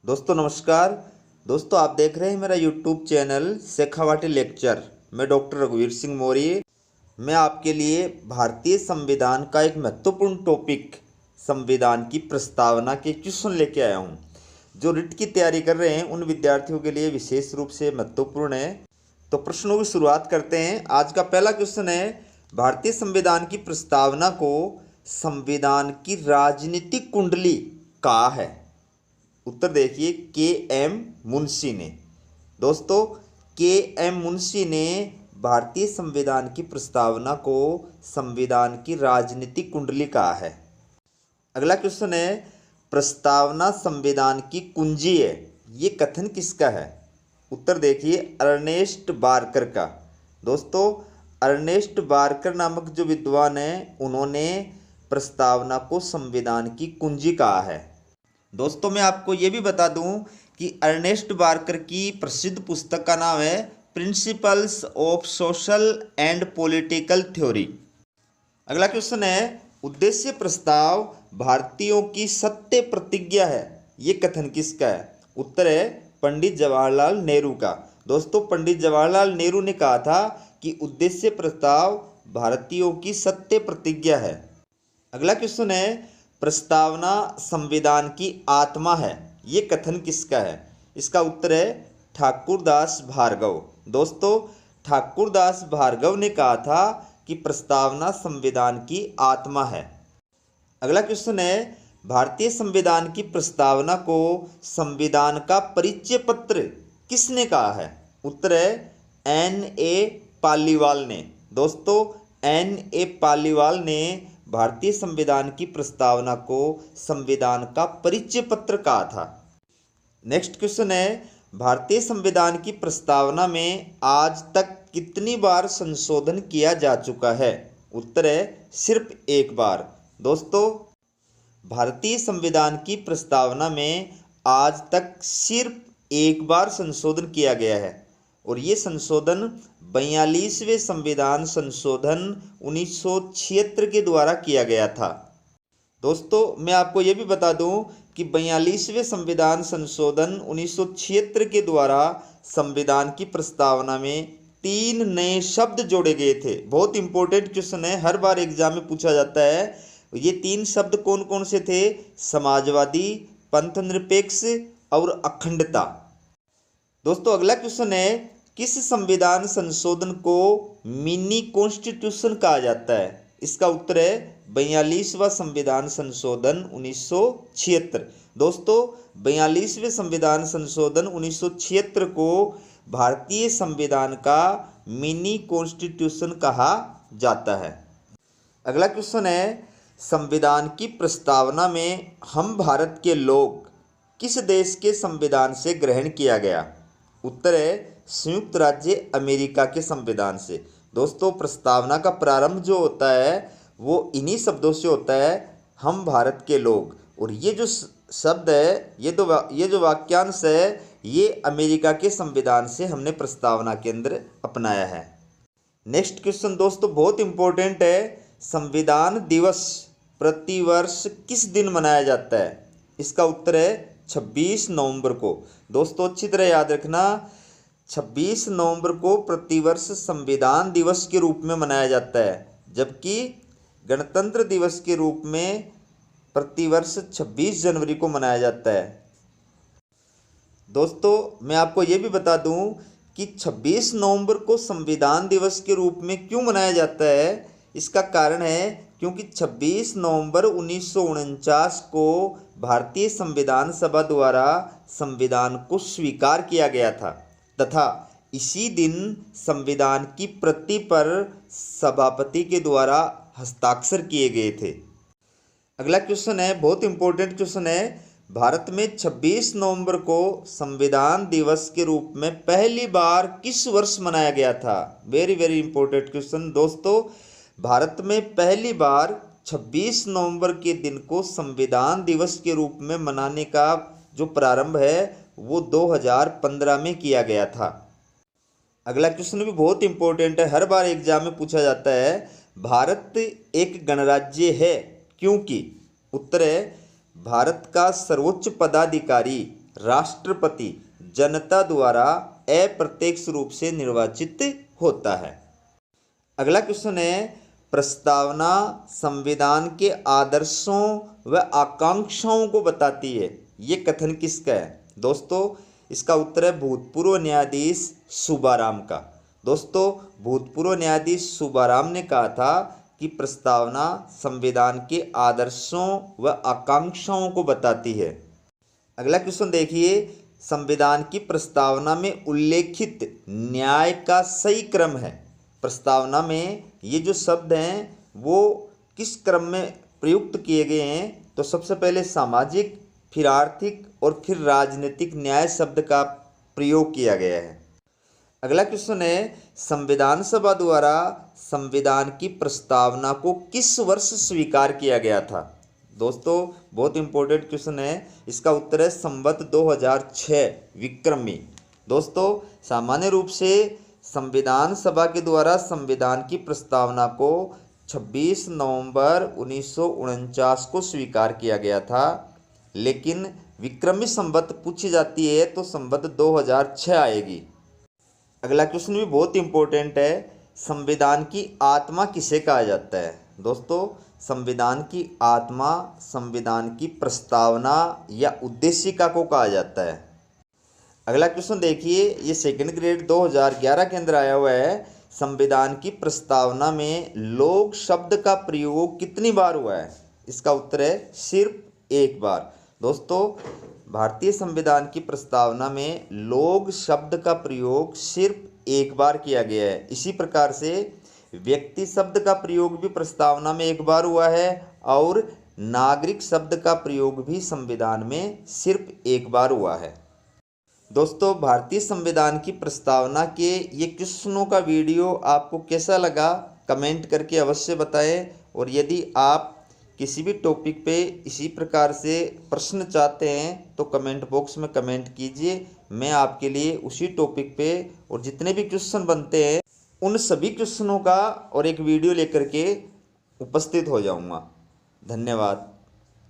दोस्तों नमस्कार। दोस्तों आप देख रहे हैं मेरा यूट्यूब चैनल शेखावाटी लेक्चर। मैं डॉक्टर रघुवीर सिंह मौर्य। मैं आपके लिए भारतीय संविधान का एक महत्वपूर्ण टॉपिक संविधान की प्रस्तावना के क्वेश्चन लेके आया हूं। जो रिट की तैयारी कर रहे हैं उन विद्यार्थियों के लिए विशेष रूप से महत्वपूर्ण है। तो प्रश्नों की शुरुआत करते हैं। आज का पहला क्वेश्चन है, भारतीय संविधान की प्रस्तावना को संविधान की राजनीतिक कुंडली कहा है। उत्तर देखिए, के एम मुंशी ने। दोस्तों के एम मुंशी ने भारतीय संविधान की प्रस्तावना को संविधान की राजनीतिक कुंडली कहा है। अगला क्वेश्चन है, प्रस्तावना संविधान की कुंजी है, ये कथन किसका है। उत्तर देखिए, अर्नेस्ट बारकर का। दोस्तों अर्नेस्ट बारकर नामक जो विद्वान हैं उन्होंने प्रस्तावना को संविधान की कुंजी कहा है। दोस्तों मैं आपको ये भी बता दूं कि अर्नेस्ट बारकर की प्रसिद्ध पुस्तक का नाम है principles of social and political theory. अगला क्वेश्चन है, उद्देश्य प्रस्ताव भारतीयों की सत्य प्रतिज्ञा है, ये कथन किसका है। उत्तर है पंडित जवाहरलाल नेहरू का। दोस्तों पंडित जवाहरलाल नेहरू ने कहा था कि उद्देश्य प्रस्ताव भारतीयों की सत्य प्रतिज्ञा है। अगला क्वेश्चन है, प्रस्तावना संविधान की आत्मा है, ये कथन किसका है। इसका उत्तर है ठाकुरदास भार्गव। दोस्तों ठाकुरदास भार्गव ने कहा था कि प्रस्तावना संविधान की आत्मा है। अगला क्वेश्चन है, भारतीय संविधान की प्रस्तावना को संविधान का परिचय पत्र किसने कहा है। उत्तर है N.A. पालीवाल ने। दोस्तों N.A. पालीवाल ने भारतीय संविधान की प्रस्तावना को संविधान का परिचय पत्र कहा था। नेक्स्ट क्वेश्चन है, भारतीय संविधान की प्रस्तावना में आज तक कितनी बार संशोधन किया जा चुका है। उत्तर है सिर्फ एक बार। दोस्तों भारतीय संविधान की प्रस्तावना में आज तक सिर्फ एक बार संशोधन किया गया है और ये संशोधन 42वें संविधान संशोधन 1976 के द्वारा किया गया था। दोस्तों मैं आपको ये भी बता दूं कि 42वें संविधान संशोधन 1976 के द्वारा संविधान की प्रस्तावना में 3 नए शब्द जोड़े गए थे। बहुत इंपॉर्टेंट क्वेश्चन है, हर बार एग्जाम में पूछा जाता है। ये 3 शब्द कौन कौन से थे। समाजवादी, पंथनिरपेक्ष और अखंडता। दोस्तों अगला क्वेश्चन है, किस संविधान संशोधन को मिनी कॉन्स्टिट्यूशन कहा जाता है। इसका उत्तर है 42वां संविधान संशोधन 1976। दोस्तों 42वें संविधान संशोधन 1976 को भारतीय संविधान का मिनी कॉन्स्टिट्यूशन कहा जाता है। अगला क्वेश्चन है, संविधान की प्रस्तावना में हम भारत के लोग किस देश के संविधान से ग्रहण किया गया। उत्तर है संयुक्त राज्य अमेरिका के संविधान से। दोस्तों प्रस्तावना का प्रारंभ जो होता है वो इन्हीं शब्दों से होता है, हम भारत के लोग। और ये जो शब्द है, ये जो वाक्यांश है, ये अमेरिका के संविधान से हमने प्रस्तावना के अंदर अपनाया है। नेक्स्ट क्वेश्चन दोस्तों बहुत इंपॉर्टेंट है, संविधान दिवस प्रतिवर्ष किस दिन मनाया जाता है। इसका उत्तर है 26 नवंबर को। दोस्तों अच्छी तरह याद रखना, 26 नवंबर को प्रतिवर्ष संविधान दिवस के रूप में मनाया जाता है, जबकि गणतंत्र दिवस के रूप में प्रतिवर्ष 26 जनवरी को मनाया जाता है। दोस्तों मैं आपको ये भी बता दूं कि 26 नवंबर को संविधान दिवस के रूप में क्यों मनाया जाता है। इसका कारण है क्योंकि 26 नवंबर 1949 को भारतीय संविधान सभा द्वारा संविधान को स्वीकार किया गया था तथा इसी दिन संविधान की प्रति पर सभापति के द्वारा हस्ताक्षर किए गए थे। अगला क्वेश्चन है, बहुत इंपॉर्टेंट क्वेश्चन है, भारत में 26 नवंबर को संविधान दिवस के रूप में पहली बार किस वर्ष मनाया गया था। Very very important question. दोस्तों भारत में पहली बार 26 नवंबर के दिन को संविधान दिवस के रूप में मनाने का जो प्रारंभ है वो 2015 में किया गया था। अगला क्वेश्चन भी बहुत इंपॉर्टेंट है, हर बार एग्जाम में पूछा जाता है, भारत एक गणराज्य है क्योंकि। उत्तर है भारत का सर्वोच्च पदाधिकारी राष्ट्रपति जनता द्वारा अप्रत्यक्ष रूप से निर्वाचित होता है। अगला क्वेश्चन है, प्रस्तावना संविधान के आदर्शों व आकांक्षाओं को बताती है, ये कथन किसका है? दोस्तों इसका उत्तर है भूतपूर्व न्यायाधीश सुब्बाराम का। दोस्तों भूतपूर्व न्यायाधीश सुब्बाराम ने कहा था कि प्रस्तावना संविधान के आदर्शों व आकांक्षाओं को बताती है। अगला क्वेश्चन देखिए, संविधान की प्रस्तावना में उल्लेखित न्याय का सही क्रम है। प्रस्तावना में ये जो शब्द हैं वो किस क्रम में प्रयुक्त किए गए हैं? तो सबसे पहले सामाजिक, फिर आर्थिक और फिर राजनीतिक न्याय शब्द का प्रयोग किया गया है। अगला क्वेश्चन है, संविधान सभा द्वारा संविधान की प्रस्तावना को किस वर्ष स्वीकार किया गया था? दोस्तों बहुत इंपॉर्टेंट क्वेश्चन है, इसका उत्तर है संवत 2006 विक्रमी। दोस्तों सामान्य रूप से संविधान सभा के द्वारा संविधान की प्रस्तावना को 26 नवंबर 1949 को स्वीकार किया गया था, लेकिन विक्रमी संवत पूछी जाती है तो संवत 2006 आएगी। अगला क्वेश्चन भी बहुत इंपॉर्टेंट है, संविधान की आत्मा किसे कहा जाता है? दोस्तों संविधान की आत्मा संविधान की प्रस्तावना या उद्देशिका को कहा जाता है। अगला क्वेश्चन देखिए, ये सेकंड ग्रेड 2011 के अंदर आया हुआ है, संविधान की प्रस्तावना में लोग शब्द का प्रयोग कितनी बार हुआ है? इसका उत्तर है सिर्फ एक बार। दोस्तों भारतीय संविधान की प्रस्तावना में लोग शब्द का प्रयोग सिर्फ एक बार किया गया है। इसी प्रकार से व्यक्ति शब्द का प्रयोग भी प्रस्तावना में एक बार हुआ है और नागरिक शब्द का प्रयोग भी संविधान में सिर्फ एक बार हुआ है। दोस्तों भारतीय संविधान की प्रस्तावना के ये क्वेश्चनों का वीडियो आपको कैसा लगा कमेंट करके अवश्य बताएं, और यदि आप किसी भी टॉपिक पे इसी प्रकार से प्रश्न चाहते हैं तो कमेंट बॉक्स में कमेंट कीजिए। मैं आपके लिए उसी टॉपिक पे और जितने भी क्वेश्चन बनते हैं उन सभी क्वेश्चनों का और एक वीडियो लेकर के उपस्थित हो जाऊंगा। धन्यवाद।